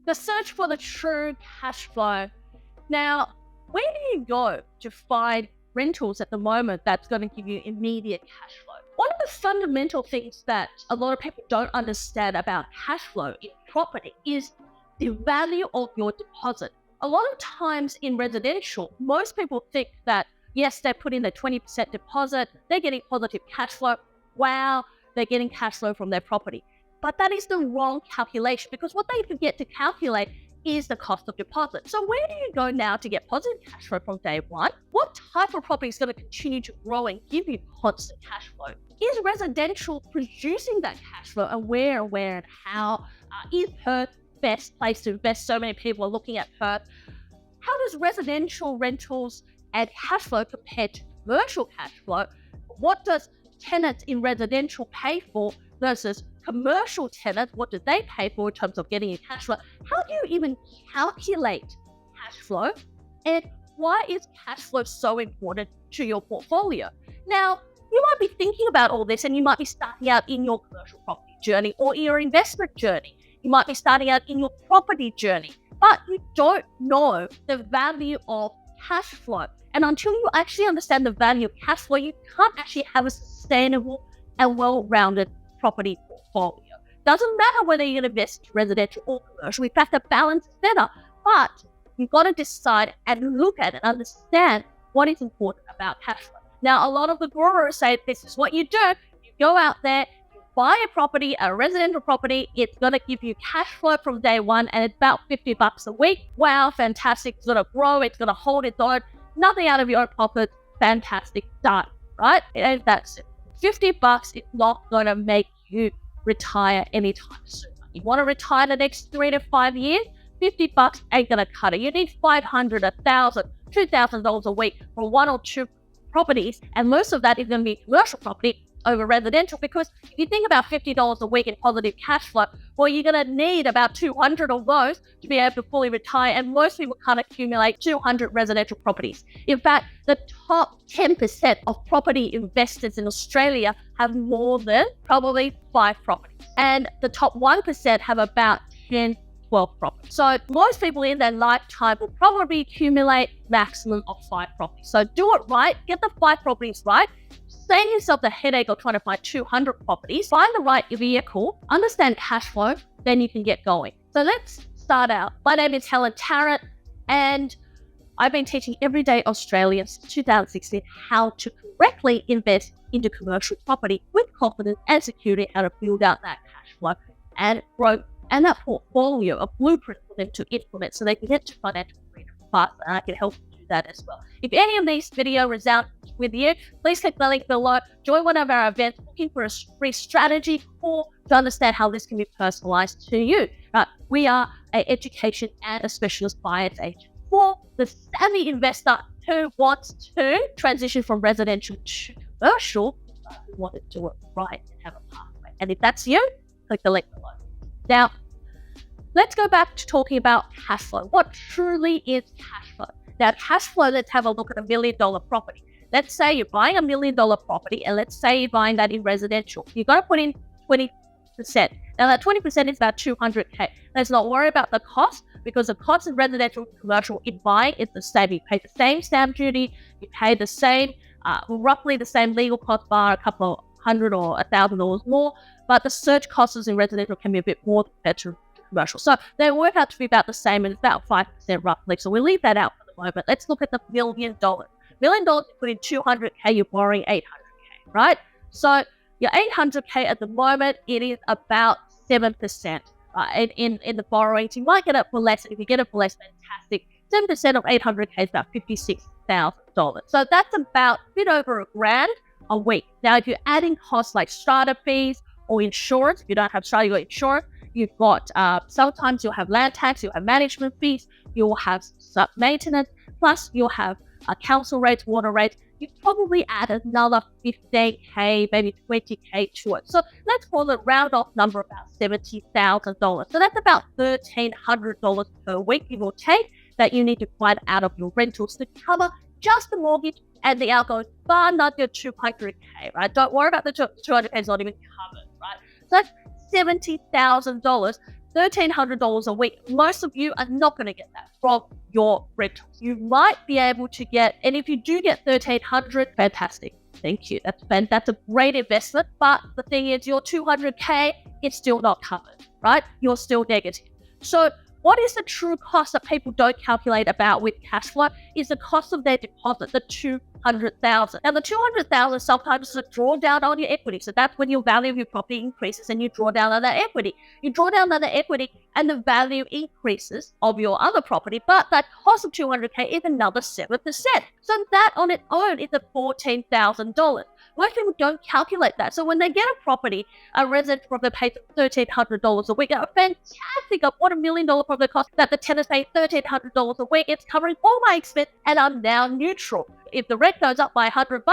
The search for the true cash flow. Now, where do you go to find rentals at the moment that's going to give you immediate cash flow? One of the fundamental things that a lot of people don't understand about cash flow in property is the value of your deposit. A lot of times in residential, most people think that, yes, they put in their 20% deposit, they're getting positive cash flow. Wow, they're getting cash flow from their property. But that is the wrong calculation, because what they forget to calculate is the cost of deposit. So where do you go now to get positive cash flow from day one? What type of property is going to continue to grow and give you constant cash flow? Is residential producing that cash flow, and where and how? Is Perth best place to invest? So many people are looking at Perth. How does residential rentals and cash flow compare to commercial cash flow? What does tenants in residential pay for versus commercial tenants? What do they pay for in terms of getting a cash flow? How do you even calculate cash flow? And why is cash flow so important to your portfolio? Now, you might be thinking about all this, and you might be starting out in your commercial property journey or your investment journey. You might be starting out in your property journey, but you don't know the value of cash flow. And until you actually understand the value of cash flow, you can't actually have a sustainable and well-rounded property portfolio. Doesn't matter whether you're going to invest in residential or commercial. In fact, the balance is better. But you've got to decide and look at and understand what is important about cash flow. Now, a lot of the gurus say this is what you do. You go out there, you buy a property, a residential property. It's going to give you cash flow from day one, and it's about $50 a week. Wow, fantastic. It's going to grow. It's going to hold its own. Nothing out of your own pocket. Fantastic. Done. Right? And that's it. $50 is not going to make you retire anytime soon. You want to retire the next 3 to 5 years? $50 ain't going to cut it. You need $500, $1,000, $2,000 a week for one or two properties, and most of that is going to be commercial property over residential, because if you think about $50 a week in positive cash flow, well, you're going to need about 200 of those to be able to fully retire, and most people can't accumulate 200 residential properties. In fact, the top 10% of property investors in Australia have more than probably 5 properties, and the top 1% have about 10 12 properties. So most people in their lifetime will probably accumulate maximum of 5 properties. So do it right, get the 5 properties right, save yourself the headache of trying to find 200 properties, find the right vehicle, understand cash flow, then you can get going. So let's start out. My name is Helen Tarrant, and I've been teaching everyday Australians since 2016 how to correctly invest into commercial property with confidence and security, how to build out that cash flow and growth and that portfolio, a blueprint for them to implement so they can get to financial freedom fast, and I can help you do that as well. If any of these videos resound with you, please click the link below, join one of our events, looking for a free strategy or to understand how this can be personalized to you. We are an education and a specialist buyer's agent for the savvy investor who wants to transition from residential to commercial, who want to do it right and have a pathway. And if that's you, click the link below. Now, let's go back to talking about cash flow. What truly is cash flow? Now, cash flow, let's have a look at $1 million property. Let's say you're buying $1 million property, and let's say you're buying that in residential. You've got to put in 20%. Now, that 20% is about $200K. Let's not worry about the cost, because the cost in residential and commercial in buying is the same. You pay the same stamp duty, you pay the same, roughly the same legal cost, bar a couple of $100 or $1,000 more, but the search costs in residential can be a bit more compared to commercial. So they work out to be about the same, and it's about 5% roughly. So we'll leave that out for the moment. Let's look at the $1 million. $1 million, you put in $200K, you're borrowing $800K, right? So your $800K at the moment, it is about 7% in the borrowings. You might get it for less, and if you get it for less, fantastic. 7% of $800K is about $56,000. So that's about a bit over $1,000 a week. Now, if you're adding costs like strata fees or insurance, if you don't have strata, you've got insurance, you've got, sometimes you'll have land tax, you'll have management fees, you'll have maintenance, plus you'll have council rates, water rates. You probably add another 15K, maybe 20K to it. So let's call it round off number about $70,000. So that's about $1,300 per week, give or take, that you need to find out of your rentals to cover just the mortgage and the outgoing, but not your $200K, right? Don't worry about the $200K, it's not even covered, right? So that's $70,000 $1,300 a week. Most of you are not going to get that from your rentals. You might be able to get, and if you do get $1,300, fantastic. Thank you. That's a great investment. But the thing is, your $200K, it's still not covered, right? You're still negative. So what is the true cost that people don't calculate about with cash flow is the cost of their deposit, the $200,000. Now, the $200,000 sometimes is a drawdown on your equity. So that's when your value of your property increases and you draw down on that equity. You draw down on the equity and the value increases of your other property, but that cost of $200K is another 7%. So that on its own is at $14,000. Most people don't calculate that. So when they get a property, a residential property pays $1,300 a week, a fantastic, what $1 million property cost that the tenants pay $1,300 a week. It's covering all my expense and I'm now neutral. If the rent goes up by $100,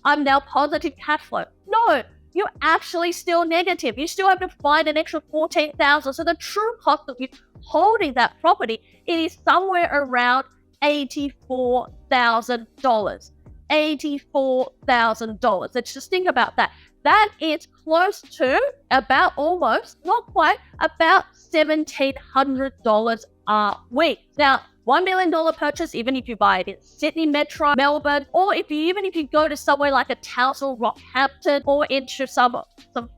I'm now positive cash flow. No, you're actually still negative. You still have to find an extra $14,000. So the true cost of you holding that property, it is somewhere around $84,000. $84,000. Let's just think about that. That is close to about almost, not quite, about $1,700 a week. Now, $1 million purchase, even if you buy it in Sydney Metro, Melbourne, or even if you go to somewhere like a Townsville, Rockhampton, or into some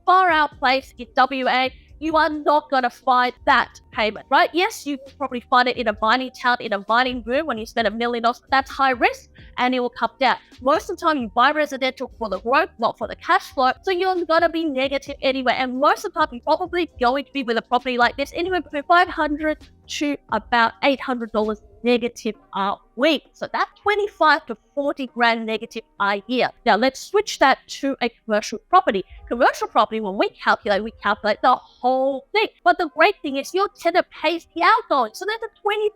far out place in WA, you are not going to find that payment, right? Yes, you can probably find it in a mining town, in a mining boom when you spend $1 million. That's high risk and it will come down. Most of the time you buy residential for the growth, not for the cash flow. So you're going to be negative anyway. And most of the time you're probably going to be with a property like this anywhere between $500 to about $800 negative a week. So that's 25 to 40 grand negative a year. Now let's switch that to a commercial property. Commercial property, when we calculate the whole thing. But the great thing is your tenant pays the outgoing. So there's a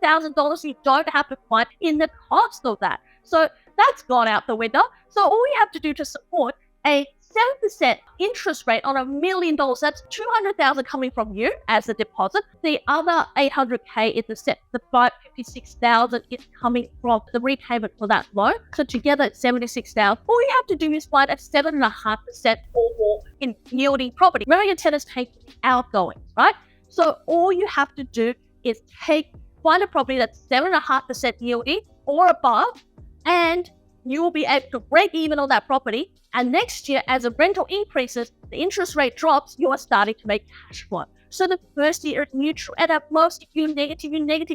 $20,000 you don't have to find in the cost of that. So that's gone out the window. So all we have to do to support a 7% interest rate on $1 million, that's $200,000 coming from you as a deposit. The other $800K is the set. The $556,000 is coming from the repayment for that loan. So together it's $76,000. All you have to do is find a 7.5% or more in yielding property. Remember, your tenants pay outgoing, right? So all you have to do is find a property that's 7.5% yielding or above, and you will be able to break even on that property. And next year, as the rental increases, the interest rate drops, you are starting to make cash flow. So the first year is neutral. And at most, if you're negative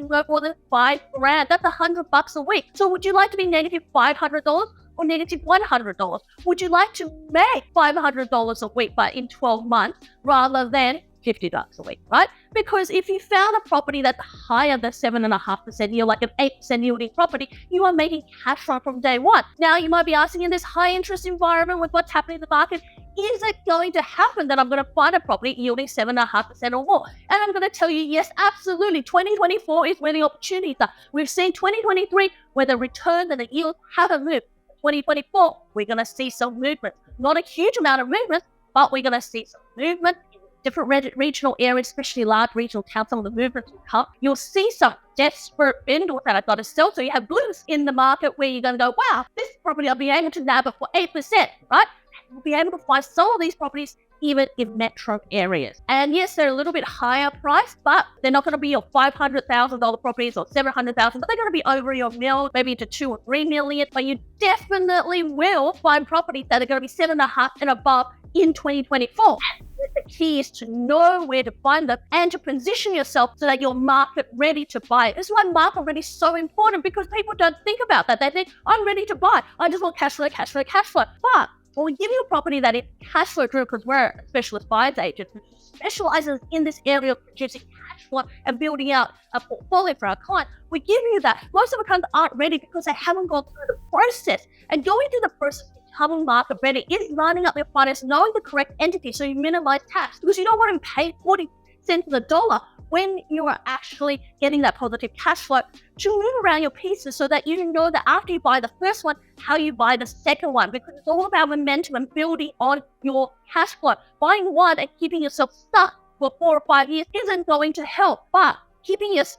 no more than $5 grand. That's $100 a week. So would you like to be negative $500 or negative $100? Would you like to make $500 a week but in 12 months rather than $50 a week, right? Because if you found a property that's higher than 7.5% yield, like an 8% yielding property, you are making cash flow from day one. Now, you might be asking, in this high interest environment with what's happening in the market, is it going to happen that I'm going to find a property yielding 7.5% or more? And I'm going to tell you, yes, absolutely. 2024 is where the opportunities are. We've seen 2023 where the returns and the yields haven't moved. 2024, we're going to see some movement. Not a huge amount of movement, but we're going to see some movement. Different regional areas, especially large regional towns, some of the movements will come. You'll see some desperate vendors that have got to sell. So you have blues in the market where you're going to go, wow, this property I'll be able to nab it for 8%, right? You'll be able to find some of these properties even in metro areas. And yes, they're a little bit higher priced, but they're not going to be your $500,000 properties or $700,000, but they're going to be over your mill, maybe into $2 or $3 million. But you definitely will find properties that are going to be 7.5 and above in 2024. The key is to know where to find them and to position yourself so that you're market ready to buy. This is why market ready is so important, because people don't think about that. They think, I'm ready to buy. I just want cash flow, cash flow, cash flow. But when we give you a property that is cash flow driven, because we're a specialist buyers agent who specializes in this area of producing cash flow and building out a portfolio for our client, we give you that. Most of our clients aren't ready because they haven't gone through the process. And going through the process of becoming market ready is lining up your finance, knowing the correct entity so you minimize tax, because you don't want to pay 40 cents on the dollar when you are actually getting that positive cash flow, to move around your pieces so that you know that after you buy the first one, how you buy the second one, because it's all about momentum and building on your cash flow. Buying one and keeping yourself stuck for 4 or 5 years isn't going to help, but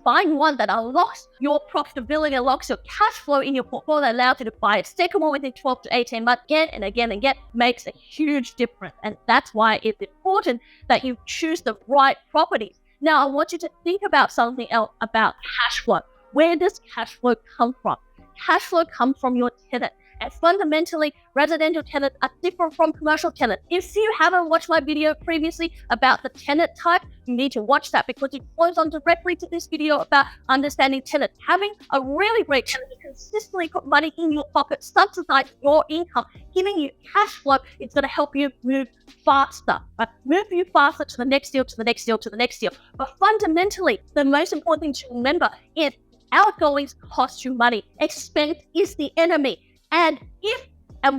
buying one that unlocks your profitability, unlocks your cash flow in your portfolio, allows you to buy a second one within 12 to 18 months again and again and again, makes a huge difference. And that's why it's important that you choose the right properties. Now, I want you to think about something else about cash flow. Where does cash flow come from? Cash flow comes from your tenant. And fundamentally, residential tenants are different from commercial tenants. If you haven't watched my video previously about the tenant type, you need to watch that because it flows on directly to this video about understanding tenants. Having a really great tenant who consistently put money in your pocket, subsidize your income, giving you cash flow, it's going to help you move faster. Right? Move you faster to the next deal, to the next deal, to the next deal. But fundamentally, the most important thing to remember is outgoings cost you money. Expense is the enemy. And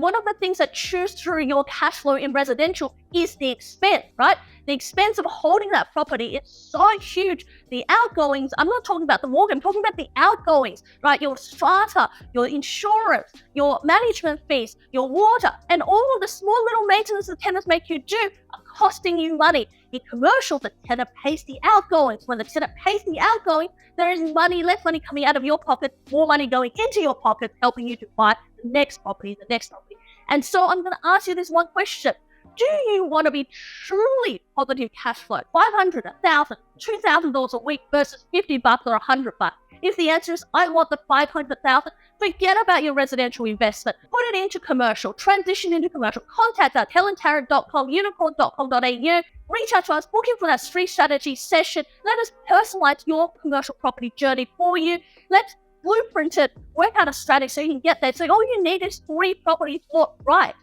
one of the things that chews through your cash flow in residential is the expense, right? The expense of holding that property is so huge. The outgoings, I'm not talking about the mortgage, I'm talking about the outgoings, right? Your strata, your insurance, your management fees, your water, and all of the small little maintenance the tenants make you do are costing you money. In commercial, the tenant pays the outgoings. When the tenant pays the outgoings, there is money, less money coming out of your pocket, more money going into your pocket, helping you to buy the next property, the next property. And so I'm going to ask you this one question. Do you want to be truly positive cash flow? $500, $1,000, $2,000 a week versus $50 or $100? If the answer is, I want the $500,000, forget about your residential investment. Put it into commercial, transition into commercial. Contact us, helentarrant.com, unikorn.com.au. Reach out to us, book in for that free strategy session. Let us personalize your commercial property journey for you. Let's blueprint it, work out a strategy so you can get there. So all you need is 3 properties bought right?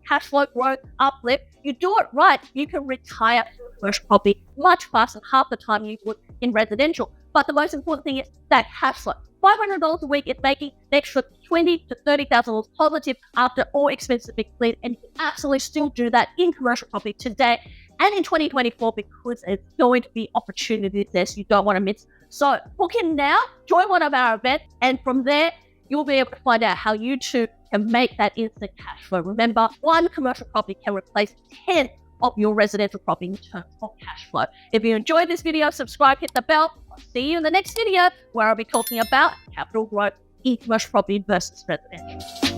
Cash flow, growth, uplift. You do it right, you can retire from a commercial property much faster, half the time you would in residential. But the most important thing is that cash flow. $500 a week is making an extra $20,000 to $30,000 positive after all expenses have been cleared, and you can absolutely still do that in commercial property today and in 2024 because there's going to be opportunities there, so you don't want to miss. So book in now, join one of our events, and from there, you'll be able to find out how you too can make that instant cash flow. Remember, one commercial property can replace 10 of your residential property in terms of cash flow. If you enjoyed this video, subscribe, hit the bell. I'll see you in the next video where I'll be talking about capital growth in commercial property versus residential.